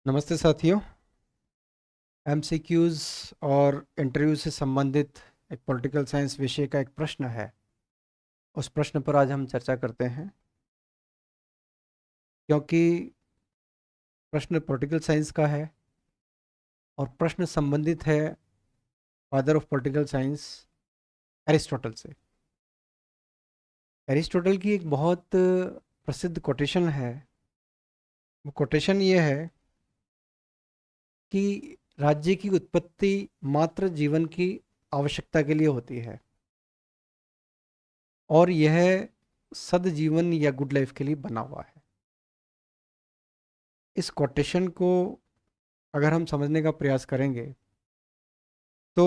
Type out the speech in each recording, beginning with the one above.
नमस्ते साथियों। एमसीक्यूज और इंटरव्यू से संबंधित एक पॉलिटिकल साइंस विषय का एक प्रश्न है। उस प्रश्न पर आज हम चर्चा करते हैं, क्योंकि प्रश्न पॉलिटिकल साइंस का है और प्रश्न संबंधित है father of political science Aristotle से। एरिस्टोटल की एक बहुत प्रसिद्ध कोटेशन है। वो कोटेशन ये है कि राज्य की उत्पत्ति मात्र जीवन की आवश्यकता के लिए होती है और यह सदजीवन या गुड लाइफ के लिए बना हुआ है। इस कोटेशन को अगर हम समझने का प्रयास करेंगे तो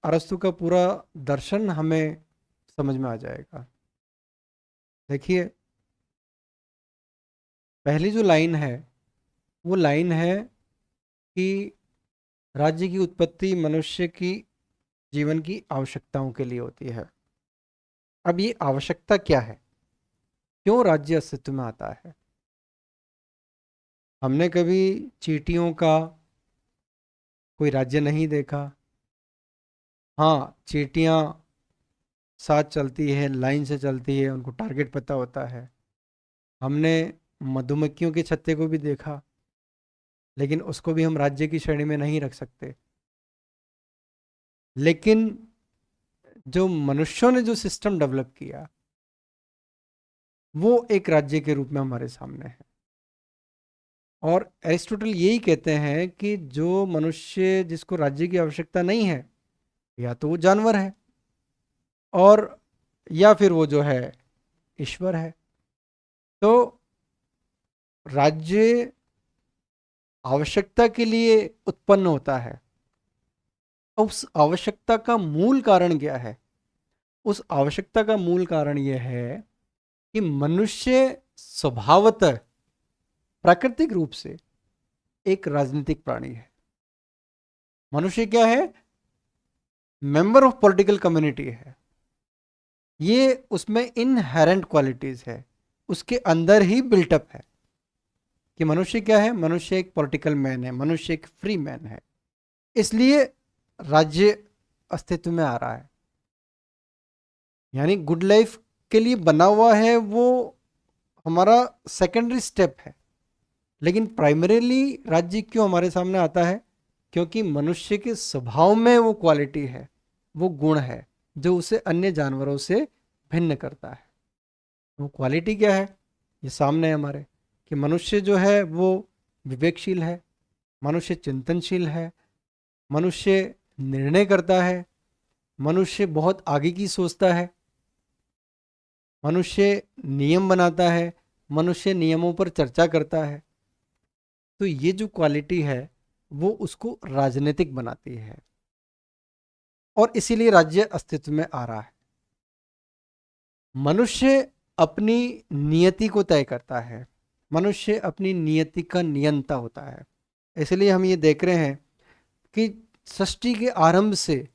अरस्तु का पूरा दर्शन हमें समझ में आ जाएगा। देखिए, पहली जो लाइन है वो लाइन है कि राज्य की उत्पत्ति मनुष्य की जीवन की आवश्यकताओं के लिए होती है। अब ये आवश्यकता क्या है? क्यों राज्य अस्तित्व में आता है? हमने कभी चींटियों का कोई राज्य नहीं देखा। हाँ, चींटियाँ साथ चलती है, लाइन से चलती है, उनको टारगेट पता होता है। हमने मधुमक्खियों के छत्ते को भी देखा, लेकिन उसको भी हम राज्य की श्रेणी में नहीं रख सकते। लेकिन जो मनुष्यों ने जो सिस्टम डेवलप किया वो एक राज्य के रूप में हमारे सामने है। और एरिस्टोटल यही कहते हैं कि जो मनुष्य जिसको राज्य की आवश्यकता नहीं है, या तो वो जानवर है और या फिर वो जो है ईश्वर है। तो राज्य आवश्यकता के लिए उत्पन्न होता है। उस आवश्यकता का मूल कारण क्या है? उस आवश्यकता का मूल कारण यह है कि मनुष्य स्वभावतः प्राकृतिक रूप से एक राजनीतिक प्राणी है। मनुष्य क्या है? मेंबर ऑफ पॉलिटिकल कम्युनिटी है। ये उसमें इनहेरेंट क्वालिटीज है, उसके अंदर ही बिल्टअप है कि मनुष्य क्या है? मनुष्य एक पॉलिटिकल मैन है, मनुष्य एक फ्री मैन है। इसलिए राज्य अस्तित्व में आ रहा है, यानी गुड लाइफ के लिए बना हुआ है। वो हमारा सेकेंडरी स्टेप है। लेकिन प्राइमरीली राज्य क्यों हमारे सामने आता है? क्योंकि मनुष्य के स्वभाव में वो क्वालिटी है, वो गुण है जो उसे अन्य जानवरों से भिन्न करता है। वो क्वालिटी क्या है? ये सामने है हमारे कि मनुष्य जो है वो विवेकशील है, मनुष्य चिंतनशील है, मनुष्य निर्णय करता है, मनुष्य बहुत आगे की सोचता है, मनुष्य नियम बनाता है, मनुष्य नियमों पर चर्चा करता है। तो ये जो क्वालिटी है वो उसको राजनीतिक बनाती है और इसीलिए राज्य अस्तित्व में आ रहा है। मनुष्य अपनी नियति को तय करता है, मनुष्य अपनी नियति का नियंता होता है। इसलिए हम ये देख रहे हैं कि सृष्टि के आरंभ से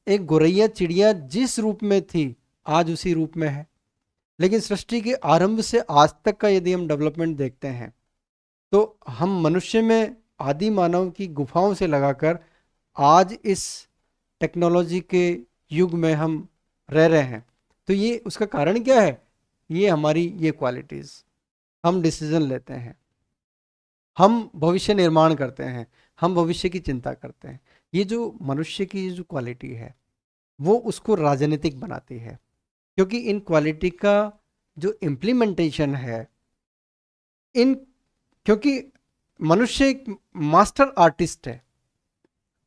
एक गोरैया चिड़िया जिस रूप में थी आज उसी रूप में है। लेकिन सृष्टि के आरंभ से आज तक का यदि हम डेवलपमेंट देखते हैं तो हम मनुष्य में आदि मानव की गुफाओं से लगाकर आज इस टेक्नोलॉजी के युग में हम रह रहे हैं। तो ये उसका कारण क्या है? ये हमारी ये क्वालिटीज। हम डिसीजन लेते हैं, हम भविष्य निर्माण करते हैं, हम भविष्य की चिंता करते हैं। ये जो मनुष्य की जो क्वालिटी है वो उसको राजनीतिक बनाती है, क्योंकि इन क्वालिटी का जो इम्प्लीमेंटेशन है इन क्योंकि मनुष्य एक मास्टर आर्टिस्ट है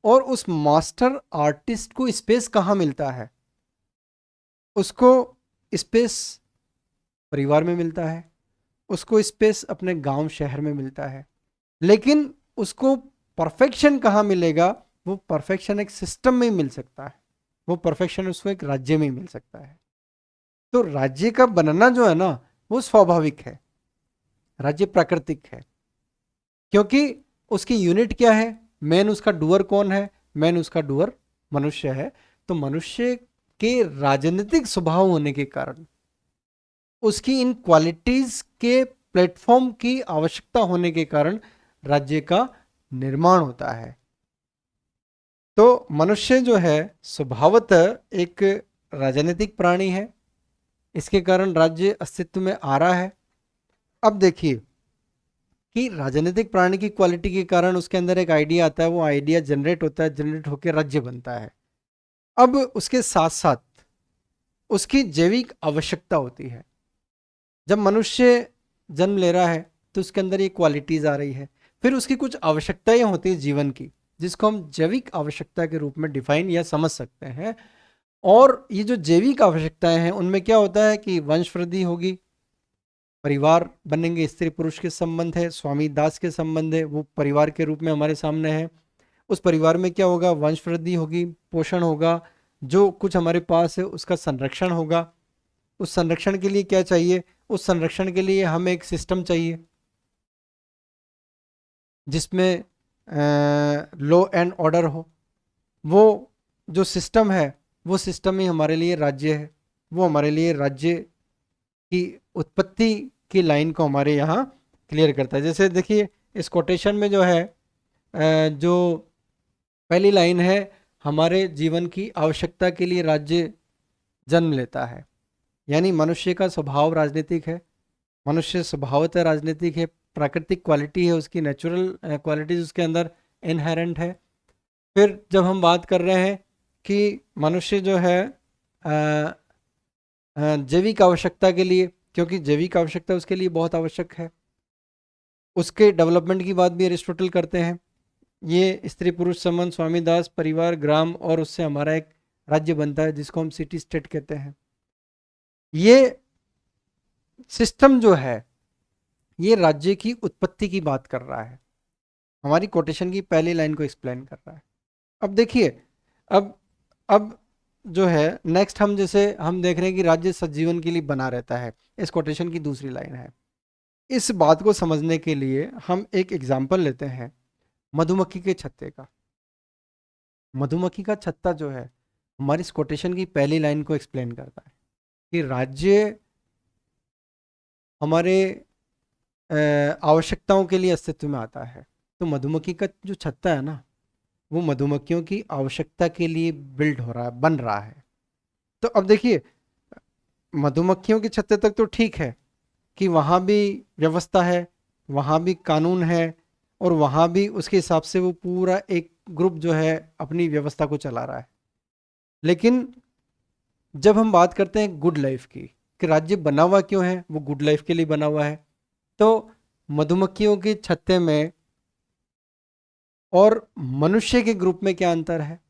और उस मास्टर आर्टिस्ट को स्पेस कहाँ मिलता है? उसको स्पेस परिवार में मिलता है, उसको स्पेस अपने गांव शहर में मिलता है। लेकिन उसको परफेक्शन कहाँ मिलेगा? वो परफेक्शन एक सिस्टम में ही मिल सकता है, वो परफेक्शन उसको एक राज्य में ही मिल सकता है। तो राज्य का बनना जो है ना वो स्वाभाविक है, राज्य प्राकृतिक है। क्योंकि उसकी यूनिट क्या है? मेन उसका डूअर कौन है? मेन उसका डूअर मनुष्य है। तो मनुष्य के राजनीतिक स्वभाव होने के कारण, उसकी इन क्वालिटीज के प्लेटफॉर्म की आवश्यकता होने के कारण राज्य का निर्माण होता है। तो मनुष्य जो है स्वभावतः एक राजनीतिक प्राणी है, इसके कारण राज्य अस्तित्व में आ रहा है। अब देखिए कि राजनीतिक प्राणी की क्वालिटी के कारण उसके अंदर एक आइडिया आता है, वो आइडिया जनरेट होता है, जनरेट होकर राज्य बनता है। अब उसके साथ साथ उसकी जैविक आवश्यकता होती है। जब मनुष्य जन्म ले रहा है तो उसके अंदर ये क्वालिटीज आ रही है, फिर उसकी कुछ आवश्यकताएं होती है जीवन की, जिसको हम जैविक आवश्यकता के रूप में डिफाइन या समझ सकते हैं। और ये जो जैविक आवश्यकताएं हैं उनमें क्या होता है कि वंश वृद्धि होगी, परिवार बनेंगे, स्त्री पुरुष के संबंध है, स्वामी दास के संबंध है, वो परिवार के रूप में हमारे सामने है। उस परिवार में क्या होगा, वंश वृद्धि होगी, पोषण होगा, जो कुछ हमारे पास है उसका संरक्षण होगा। उस संरक्षण के लिए क्या चाहिए, उस संरक्षण के लिए हमें एक सिस्टम चाहिए जिसमें लॉ एंड ऑर्डर हो। वो जो सिस्टम है वो सिस्टम ही हमारे लिए राज्य है, वो हमारे लिए राज्य की उत्पत्ति की लाइन को हमारे यहाँ क्लियर करता है। जैसे देखिए इस कोटेशन में जो है जो पहली लाइन है, हमारे जीवन की आवश्यकता के लिए राज्य जन्म लेता है, यानी मनुष्य का स्वभाव राजनीतिक है, मनुष्य स्वभावतः राजनीतिक है, प्राकृतिक क्वालिटी है उसकी, नेचुरल क्वालिटीज उसके अंदर इनहेरेंट है। फिर जब हम बात कर रहे हैं कि मनुष्य जो है जैविक आवश्यकता के लिए, क्योंकि जैविक आवश्यकता उसके लिए बहुत आवश्यक है, उसके डेवलपमेंट की बात भी एरिस्टोटल करते हैं। ये स्त्री पुरुष संबंध, स्वामी दास, परिवार, ग्राम और उससे हमारा एक राज्य बनता है जिसको हम सिटी स्टेट कहते हैं। ये सिस्टम जो है ये राज्य की उत्पत्ति की बात कर रहा है, हमारी कोटेशन की पहली लाइन को एक्सप्लेन कर रहा है। अब देखिए अब जो है नेक्स्ट हम जैसे हम देख रहे हैं कि राज्य सजीवन के लिए बना रहता है, इस कोटेशन की दूसरी लाइन है। इस बात को समझने के लिए हम एक एग्जाम्पल लेते हैं मधुमक्खी के छत्ते का। मधुमक्खी का छत्ता जो है हमारी इस कोटेशन की पहली लाइन को एक्सप्लेन करता है कि राज्य हमारे आवश्यकताओं के लिए अस्तित्व में आता है। तो मधुमक्खी का जो छत्ता है ना, वो मधुमक्खियों की आवश्यकता के लिए बिल्ड हो रहा है, बन रहा है। तो अब देखिए मधुमक्खियों के छत्ते तक तो ठीक है कि वहाँ भी व्यवस्था है, वहाँ भी कानून है, और वहाँ भी उसके हिसाब से वो पूरा एक ग्रुप जो है अपनी व्यवस्था को चला रहा है। लेकिन जब हम बात करते हैं गुड लाइफ की, कि राज्य बना हुआ क्यों है, वो गुड लाइफ के लिए बना हुआ है। तो मधुमक्खियों के छत्ते में और मनुष्य के ग्रुप में क्या अंतर है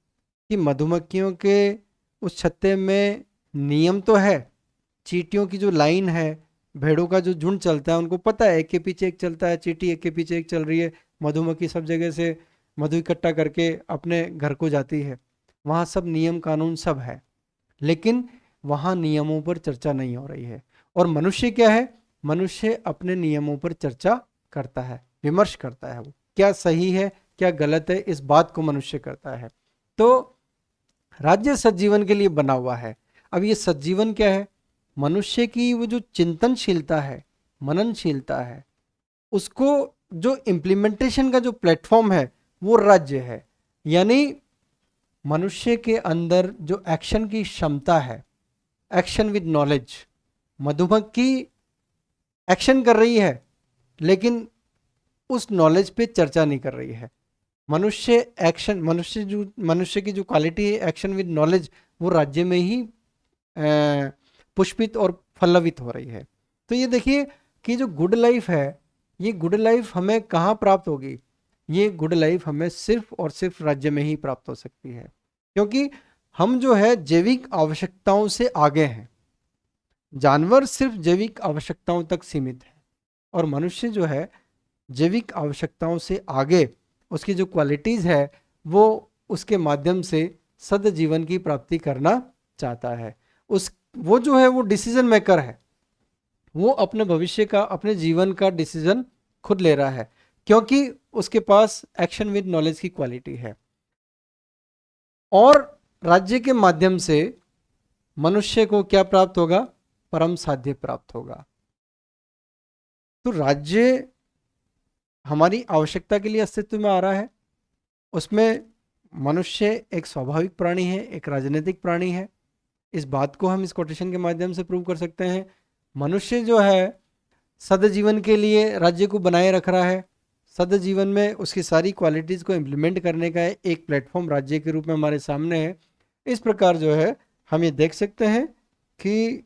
कि मधुमक्खियों के उस छत्ते में नियम तो है, चींटियों की जो लाइन है, भेड़ों का जो झुंड चलता है, उनको पता है एक के पीछे एक चलता है, चींटी एक के पीछे एक चल रही है, मधुमक्खी सब जगह से मधु इकट्ठा करके अपने घर को जाती है, वहाँ सब नियम कानून सब है। लेकिन वहाँ नियमों पर चर्चा नहीं हो रही है। और मनुष्य क्या है, मनुष्य अपने नियमों पर चर्चा करता है, विमर्श करता है, वो क्या सही है क्या गलत है, इस बात को मनुष्य करता है। तो राज्य सज्जीवन के लिए बना हुआ है। अब ये सज्जीवन क्या है, मनुष्य की वो जो चिंतनशीलता है, मननशीलता है, उसको जो इम्प्लीमेंटेशन का जो प्लेटफॉर्म है वो राज्य है। यानी मनुष्य के अंदर जो एक्शन की क्षमता है, एक्शन विद नॉलेज, मधुमक्खी एक्शन कर रही है लेकिन उस नॉलेज पे चर्चा नहीं कर रही है। मनुष्य एक्शन, मनुष्य की जो क्वालिटी है एक्शन विद नॉलेज, वो राज्य में ही पुष्पित और फल्लवित हो रही है। तो ये देखिए कि जो गुड लाइफ है, ये गुड लाइफ हमें कहाँ प्राप्त होगी, ये गुड लाइफ हमें सिर्फ और सिर्फ राज्य में ही प्राप्त हो सकती है, क्योंकि हम जो है जैविक आवश्यकताओं से आगे हैं। जानवर सिर्फ जैविक आवश्यकताओं तक सीमित है, और मनुष्य जो है जैविक आवश्यकताओं से आगे, उसकी जो क्वालिटीज़ है वो उसके माध्यम से सद जीवन की प्राप्ति करना चाहता है। वो जो है वो डिसीजन मेकर है, वो अपने भविष्य का, अपने जीवन का डिसीजन खुद ले रहा है, क्योंकि उसके पास एक्शन विद नॉलेज की क्वालिटी है। और राज्य के माध्यम से मनुष्य को क्या प्राप्त होगा, परम साध्य प्राप्त होगा। तो राज्य हमारी आवश्यकता के लिए अस्तित्व में आ रहा है। उसमें मनुष्य एक स्वाभाविक प्राणी है, एक राजनीतिक प्राणी है। इस बात को हम इस कोटेशन के माध्यम से प्रूव कर सकते हैं। मनुष्य जो है सदजीवन के लिए राज्य को बनाए रख रहा है। सदजीवन में उसकी सारी क्वालिटीज़ को इम्प्लीमेंट करने का एक प्लेटफॉर्म राज्य के रूप में हमारे सामने है। इस प्रकार जो है हम ये देख सकते हैं कि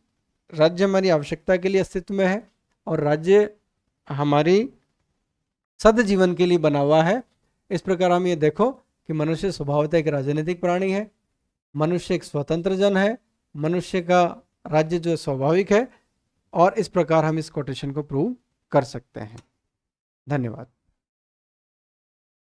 राज्य हमारी आवश्यकता के लिए अस्तित्व में है और राज्य हमारी सदजीवन के लिए बना हुआ है। इस प्रकार हम ये देखो कि मनुष्य स्वभावतः एक राजनीतिक प्राणी है, मनुष्य एक स्वतंत्र जन है, मनुष्य का राज्य जो स्वाभाविक है, और इस प्रकार हम इस कोटेशन को प्रूव कर सकते हैं। धन्यवाद।